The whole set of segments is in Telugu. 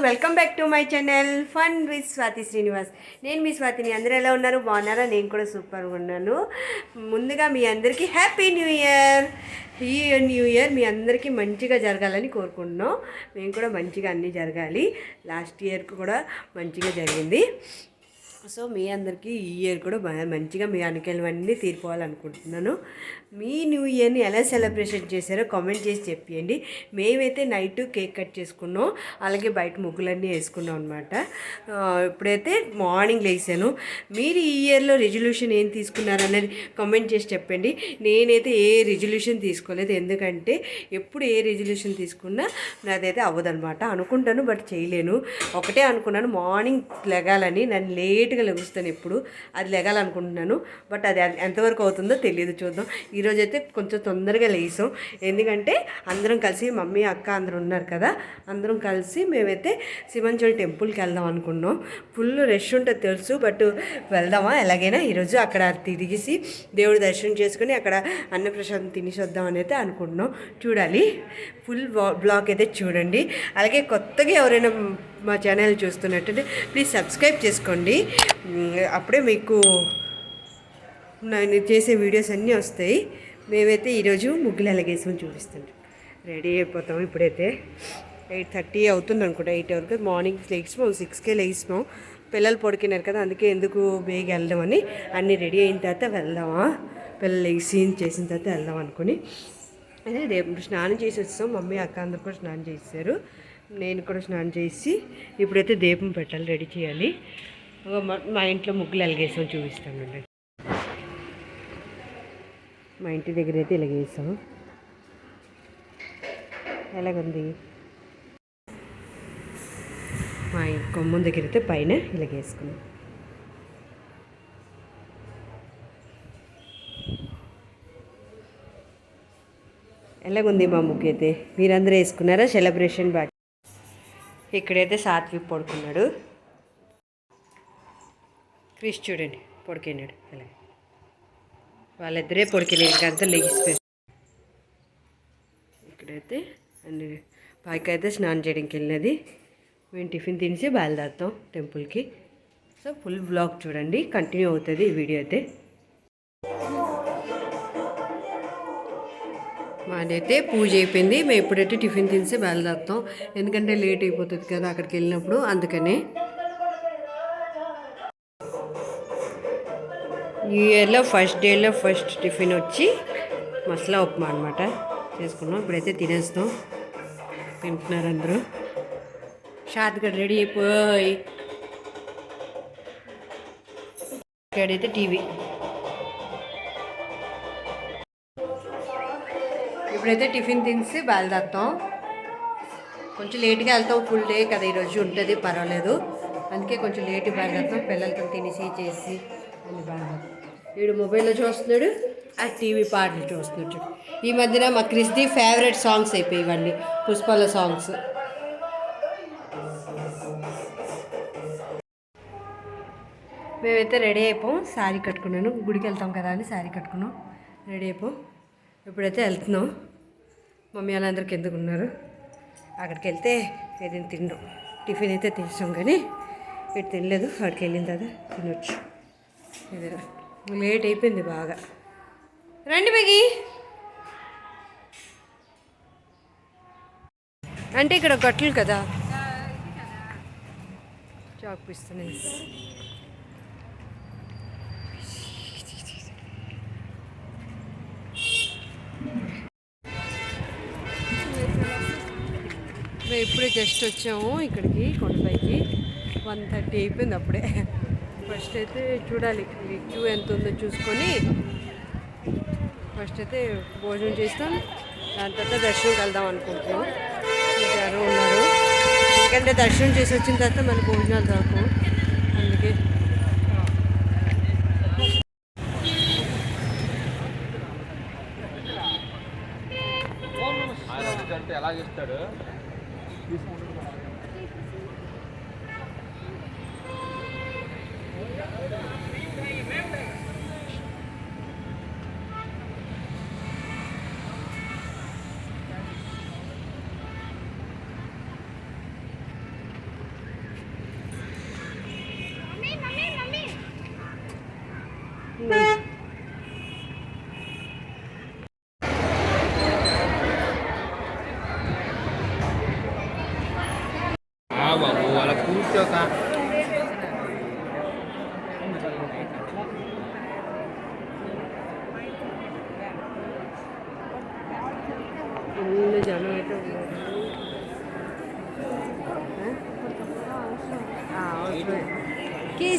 Welcome back to my channel fun with Swathi Srinivas. నేను మీ స్వాతిని. అందరూ ఎలా ఉన్నారు? బాగున్నారా? నేను కూడా సూపర్గా ఉన్నాను. ముందుగా మీ అందరికీ హ్యాపీ న్యూ ఇయర్. ఈ న్యూ ఇయర్ మీ అందరికీ మంచిగా జరగాలని కోరుకుంటున్నాం. మేము కూడా మంచిగా అన్నీ జరగాలి. లాస్ట్ ఇయర్ కూడా మంచిగా జరిగింది. సో మీ అందరికీ ఈ ఇయర్ కూడా మంచిగా మీ అనుకూలమన్నీ తీరిపోవాలనుకుంటున్నాను. మీ న్యూ ఇయర్ని ఎలా సెలబ్రేషన్ చేశారో కామెంట్ చేసి చెప్పండి. మేమైతే నైట్ కేక్ కట్ చేసుకున్నాం, అలాగే బయట ముగ్గులన్నీ వేసుకున్నాం అనమాట. ఇప్పుడైతే మార్నింగ్ లేసాను. మీరు ఈ ఇయర్లో రెజల్యూషన్ ఏం తీసుకున్నారనేది కామెంట్ చేసి చెప్పండి. నేనైతే ఏ రెజల్యూషన్ తీసుకోలేదు, ఎందుకంటే ఎప్పుడు ఏ రెజల్యూషన్ తీసుకున్నా నాదైతే అవ్వదనమాట. అనుకుంటాను బట్ చేయలేను. ఒకటే అనుకున్నాను, మార్నింగ్ లెగాలని. నన్ను లేట్గా లెగుస్తాను ఎప్పుడు, అది లెగాలనుకుంటున్నాను. బట్ అది ఎంతవరకు అవుతుందో తెలియదు, చూద్దాం. ఈరోజు అయితే కొంచెం తొందరగా లేసాం, ఎందుకంటే అందరం కలిసి మమ్మీ అక్క అందరూ ఉన్నారు కదా, అందరం కలిసి మేమైతే శివంచోళి టెంపుల్కి వెళ్దాం అనుకున్నాం. ఫుల్ రష్ ఉంటుంది తెలుసు, బట్ వెళ్దామా ఎలాగైనా. ఈరోజు అక్కడ తిరిగేసి దేవుడి దర్శనం చేసుకుని అక్కడ అన్నప్రసాదం తినేసి వద్దాం అని అయితే అనుకుంటున్నాం. చూడాలి, ఫుల్ బ్లాగ్ అయితే చూడండి. అలాగే కొత్తగా ఎవరైనా మా ఛానల్ చూస్తున్నట్టుంటే ప్లీజ్ సబ్స్క్రైబ్ చేసుకోండి. అప్పుడే మీకు నేను చేసే వీడియోస్ అన్నీ వస్తాయి. మేమైతే ఈరోజు ముగ్గులు ఎలాగేసాం చూపిస్తుంటాం. రెడీ అయిపోతాం. ఇప్పుడైతే 8:30 అవుతుంది అనుకుంటా. 8 వరకు మార్నింగ్ లేచినాం, 6కే లేచినాం. పిల్లలు పడుకున్నారు కదా, అందుకే ఎందుకు బేగ వెళ్దామని అన్నీ రెడీ అయిన తర్వాత వెళ్దామా, పిల్లలు లేచి చేసిన తర్వాత వెళ్దాం అనుకుని అదే రేపు స్నానం చేసి వచ్చాం. మమ్మీ అక్క అందరు కూడా స్నానం చేశారు, నేను కూడా స్నానం చేసి ఇప్పుడైతే దీపం పెట్టాలి, రెడీ చేయాలి. మా ఇంట్లో ముగ్గులు ఎలాగేసాం చూపిస్తామండి. మా ఇంటి దగ్గర అయితే ఇలాగేసాం. ఎలాగుంది? మా కొమ్మం దగ్గర అయితే పైన ఇలాగేసుకున్నాం. ఎలాగుంది మా ముగ్గు అయితే? మీరందరూ వేసుకున్నారా సెలబ్రేషన్? బాగా ఇక్కడైతే సాత్విక్ పడుకున్నాడు. క్రిష్ చూడండి పడుకున్నాడు. అలా వాళ్ళిద్దరే పడుకున్నారు, ఇంకంతా లెగిసిపోయి. ఇక్కడైతే అన్ని పైకి అయితే స్నానం చేయడానికి వెళ్ళినది. మేము టిఫిన్ తినేసి బయలుదేరుతాం టెంపుల్కి. సో ఫుల్ బ్లాగ్ చూడండి, కంటిన్యూ అవుతుంది ఈ వీడియో అయితే. మాదైతే పూజ అయిపోయింది. మేము ఎప్పుడైతే టిఫిన్ తినేసి బయలుదేరుతాం, ఎందుకంటే లేట్ అయిపోతుంది కదా అక్కడికి వెళ్ళినప్పుడు, అందుకనే. న్యూ ఇయర్లో ఫస్ట్ డేలో ఫస్ట్ టిఫిన్ వచ్చి మసాలా ఉప్మా అనమాట చేసుకున్నాం. ఇప్పుడైతే తినేస్తాం. తింటున్నారు అందరూ. షార్ట్గా రెడీ అయిపోయి ఇక్కడైతే టీవీ. ఇప్పుడైతే టిఫిన్ తినేసి బయలుదేరుతాం. కొంచెం లేట్గా వెళ్తాం, ఫుల్ డే కదా ఈరోజు ఉంటుంది, పర్వాలేదు. అందుకే కొంచెం లేట్గా బయలుదేరుతాం. పిల్లలతో తినేసి చేసి అని బయలుదేరుతాం. వీడు మొబైల్లో చూస్తున్నాడు, ఆ టీవీ పాటలు చూస్తున్నాడు. ఈ మధ్యన మా క్రిస్ది ఫేవరెట్ సాంగ్స్ అయిపోయి ఇవన్నీ పుష్పాల సాంగ్స్. మేమైతే రెడీ అయిపోం. శారీ కట్టుకున్నాను, గుడికి వెళ్తాం కదా అని శారీ కట్టుకున్నాం, రెడీ అయిపోం. ఇప్పుడైతే వెళ్తున్నాం. మమ్మీ వాళ్ళందరికీ ఎందుకు ఉన్నారు, అక్కడికి వెళ్తే ఏదైనా తిండం. టిఫిన్ అయితే తినేసాం కానీ ఇటు తినలేదు. అక్కడికి వెళ్ళిన తర్వాత తినొచ్చు. ఏదైనా లేట్ అయిపోయింది బాగా. రండి బేగి. అంటే ఇక్కడ గట్లు కదా చాపిస్తున్నాయి. మేము ఇప్పుడే జస్ట్ వచ్చాము ఇక్కడికి కొండపైకి. 1:30 అయిపోయింది అప్పుడే. ఫస్ట్ అయితే చూడాలి క్యూ ఎంత ఉందో చూసుకొని ఫస్ట్ అయితే భోజనం చేస్తాం. దాని తర్వాత దర్శనంకి వెళ్దాం అనుకుంటున్నాం. ఎవరు ఉన్నారు, ఎందుకంటే దర్శనం చేసి వచ్చిన తర్వాత మన భోజనాలు రాకు, అందుకే. ఎలా చేస్తాడు? కూర్చోక ఫుల్ జనం అయితే ఉన్నారు.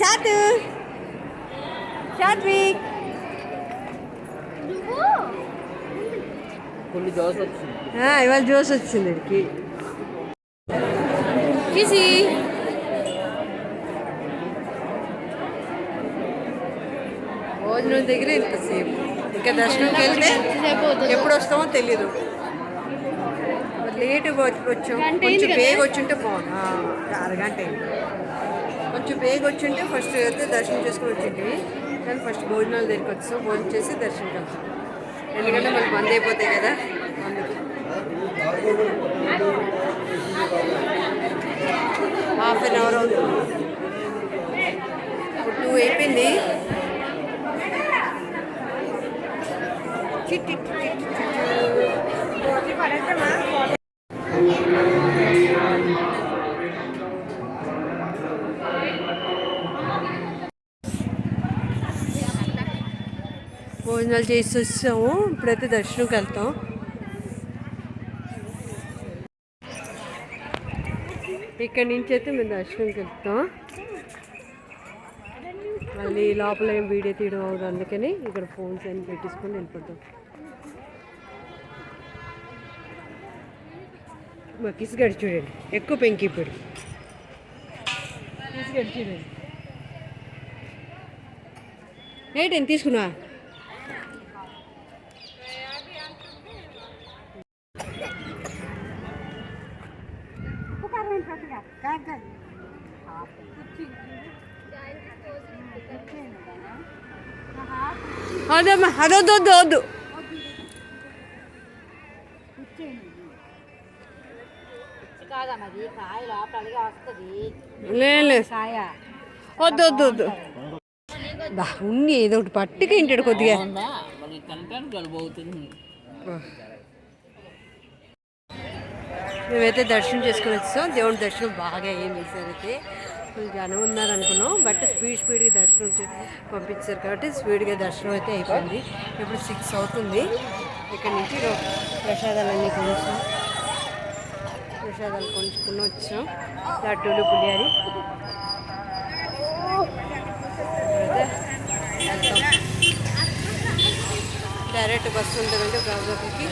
సాత్ సాత్విక్ ఫుల్ దోశ వచ్చింది. ఇవాళ జ్యూస్ వచ్చింది వీడికి. కిసి భోజనం దగ్గర ఇంతసేపు, ఇంకా దర్శనంకి వెళ్తే ఎప్పుడు వస్తామో తెలీదు. లేట్ వచ్చాం, కొంచెం బేగ వచ్చుంటే బాగుంది. అరగంట అయింది. కొంచెం బేగ వచ్చుంటే ఫస్ట్ అయితే దర్శనం చేసుకుని వచ్చింది. కానీ ఫస్ట్ భోజనాల దగ్గరికి వచ్చాం, భోజనం చేసి దర్శనంకి వెళ్తాం. ఎందుకంటే మనకి బంద్ అయిపోతాయి కదా, అందుకు. హాఫ్ అన్ అవర్ అవుతుంది. ఇప్పుడు 2 అయిపోయింది. చిట్టి భోజనాలు చేసి వచ్చాము. ఇప్పుడైతే దర్శనంకి వెళ్తాం. ఇక్కడి నుంచి అయితే మేము దర్శనంకి వెళ్తాం. మళ్ళీ లోపల ఏం వీడియో తీయడం అవుతుంది, అందుకని ఇక్కడ ఫోన్స్ అన్ని పెట్టేసుకొని వెళ్ళిపోతాం. మా కిసుగడి చూడండి, ఎక్కువ పెంకి ఇప్పుడు. కిసుగడి చూడండి. ఏంటని తీసుకున్నా? అదమ్మా అదొద్దు వద్దు వద్దు. వద్దు వద్దు వద్దు. ఉన్ని ఏదో ఒకటి పట్టుకు ఇంటాడు కొద్దిగా. మేమైతే దర్శనం చేసుకుని వచ్చాం. దేవుడి దర్శనం బాగా అయ్యింది. ఈసారి అయితే ఫుల్ జనం ఉన్నారు అనుకున్నాం, బట్ స్పీడ్గా దర్శనం పంపించారు కాబట్టి స్పీడ్గా దర్శనం అయితే అయిపోయింది. ఇప్పుడు 6 అవుతుంది. ఇక్కడ నుంచి ప్రసాదాలన్నీ కొనుక్కొచ్చాం. ప్రసాదాలు కొనుక్కుని వచ్చాం. లడ్డూలు, పులిహారి. డైరెక్ట్ బస్సు ఉంటుందంటే గాజువాకకి.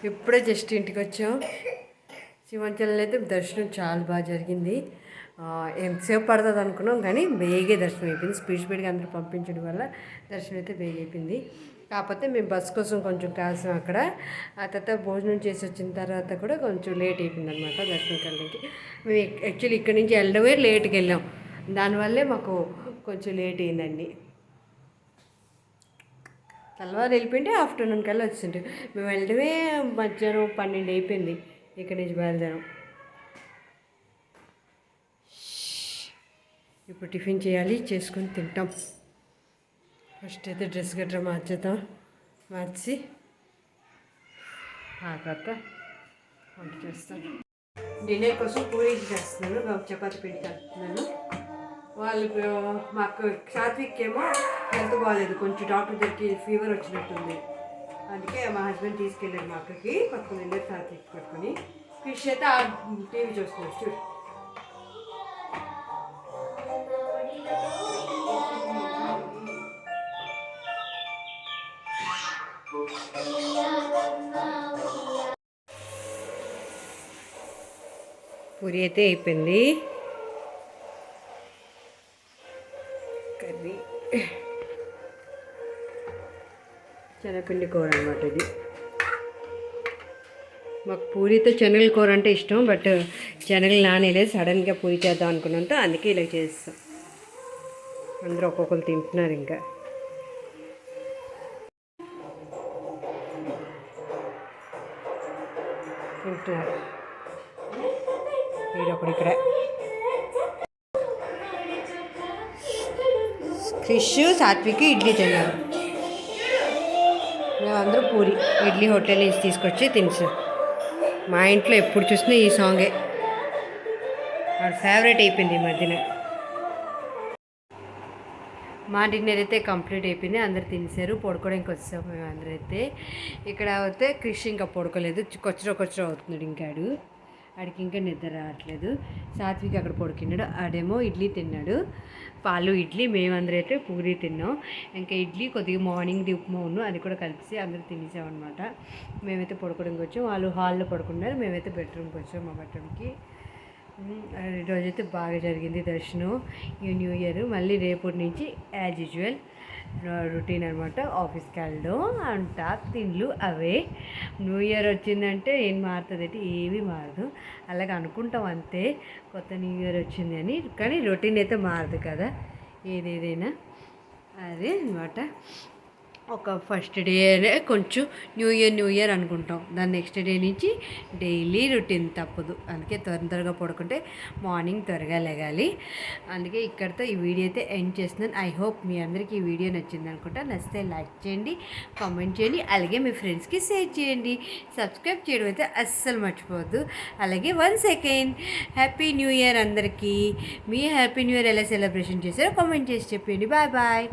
ఇప్పుడే జస్ట్ ఇంటికి వచ్చాం. సింహాచలంలో అయితే దర్శనం చాలా బాగా జరిగింది. ఎంతసేపు పడుతుంది అనుకున్నాం, కానీ బేగే దర్శనం అయిపోయింది. స్పీడ్గా అందరూ పంపించడం వల్ల దర్శనం అయితే బేగ అయిపోయింది. కాకపోతే మేము బస్ కోసం కొంచెం కాసాం అక్కడ. ఆ తర్వాత భోజనం చేసి వచ్చిన తర్వాత కూడా కొంచెం లేట్ అయిపోయింది అనమాట దర్శనంకి వెళ్ళడానికి. మేము యాక్చువల్లీ ఇక్కడి నుంచి వెళ్ళడమే లేట్కి వెళ్ళాం. దానివల్లే మాకు కొంచెం లేట్ అయిందండి. తెల్లవారు వెళ్ళిపోయింటే ఆఫ్టర్నూన్ కల్లా వచ్చింది. మేము వెళ్ళడమే మధ్యాహ్నం 12 అయిపోయింది ఇక్కడి నుంచి బయలుదేరాం. ఇప్పుడు టిఫిన్ చేయాలి, చేసుకొని తింటాం. ఫస్ట్ అయితే డ్రెస్ గట్రా మార్చేద్దాం. మార్చి ఆ తర్వాత వంట చేస్తాను. డిన్నర్ కోసం పూరీ చేస్తున్నాను, చపాతి పిండి కలుపుతున్నాను. వాళ్ళు మాకు సాత్విక్ ఏమో హెల్త్ బాగాలేదు, కొంచెం డాక్టర్ దగ్గరికి ఫీవర్ వచ్చినట్టుంది. అందుకే మా హస్బెండ్ తీసుకెళ్ళారు మా అక్కకి. పట్టుకుని వెళ్ళారు సాత్విక్ పట్టుకొని. ఫిష్ అయితే ఆ టీవీ చూస్తున్నారు చూడు. పూరి అయితే అయిపోయింది. కర్రీ శనగపిండి కూర అనమాట ఇది. మాకు పూరితో శనగల కూర అంటే ఇష్టం, బట్ శనగలు నానేలేదు, సడన్గా పూరి చేద్దాం అనుకున్నంత, అందుకే ఇలా చేస్తాం. అందరూ ఒక్కొక్కరు తింటున్నారు, ఇంకా తింటున్నారు. వీడొకడు ఇక్కడ క్రిష్ సాత్విక్ ఇడ్లీ తిన్నారు. మేమందరూ పూరి ఇడ్లీ హోటల్ నుంచి తీసుకొచ్చి తినేసాం. మా ఇంట్లో ఎప్పుడు చూసినా ఈ సాంగే వాడు ఫేవరెట్ అయిపోయింది ఈ మధ్యన. మా డిన్నర్ అయితే కంప్లీట్ అయిపోయింది, అందరు తినేసారు. పడుకోవడానికి వచ్చాం మేము అందరూ అయితే. ఇక్కడ అయితే క్రిష్ ఇంకా పడుకోలేదు, కొచ్చర అవుతున్నాడు ఇంకాడు. ఆడికి ఇంకా నిద్ర రావట్లేదు. సాత్విక్ అక్కడ పడుకున్నాడు, ఆడేమో ఇడ్లీ తిన్నాడు, పాలు ఇడ్లీ. మేమందరూ అయితే పూరి తిన్నాం. ఇంకా ఇడ్లీ కొద్దిగా మార్నింగ్ది ఉప్మా అది కూడా కలిసి అందరూ తినేసామన్నమాట. మేమైతే పడుకోవడానికి వచ్చాం, వాళ్ళు హాల్లో పడుకున్నారు, మేమైతే బెడ్రూమ్కి వచ్చాం. మా బెడ్రూమ్కి ఈరోజైతే బాగా జరిగింది దర్శనం. ఈ న్యూ ఇయర్ మళ్ళీ రేపటి నుంచి యాజ్ యూజువల్ రొటీన్ అనమాట. ఆఫీస్కి వెళ్ళడం అంట, తిండ్లు అవే. న్యూ ఇయర్ వచ్చిందంటే ఏం మారుతుంది అంటే ఏమీ మారదు, అలాగే అనుకుంటాం అంతే, కొత్త న్యూ ఇయర్ వచ్చింది అని. కానీ రొటీన్ అయితే మారదు కదా ఏదేదైనా. అదే అనమాట. ఒక ఫస్ట్ డే కొంచెం న్యూ ఇయర్ అనుకుంటాం, దాని నెక్స్ట్ డే నుంచి డైలీ రొటీన్ తప్పదు. అందుకే తొందరగా పడుకుంటే మార్నింగ్ త్వరగా లెగాలి. అందుకే ఇక్కడితో ఈ వీడియో అయితే ఎండ్ చేస్తున్నాను. ఐ హోప్ మీ అందరికీ ఈ వీడియో నచ్చింది అనుకుంటా. నచ్చితే లైక్ చేయండి, కామెంట్ చేయండి, అలాగే మీ ఫ్రెండ్స్కి షేర్ చేయండి. సబ్స్క్రైబ్ చేయడం అయితే అస్సలు మర్చిపోవద్దు. అలాగే 1 సెకండ్ హ్యాపీ న్యూ ఇయర్ అందరికీ. మీ హ్యాపీ న్యూ ఇయర్ ఎలా సెలబ్రేషన్ చేశారో కామెంట్ చేసి చెప్పండి. Bye bye.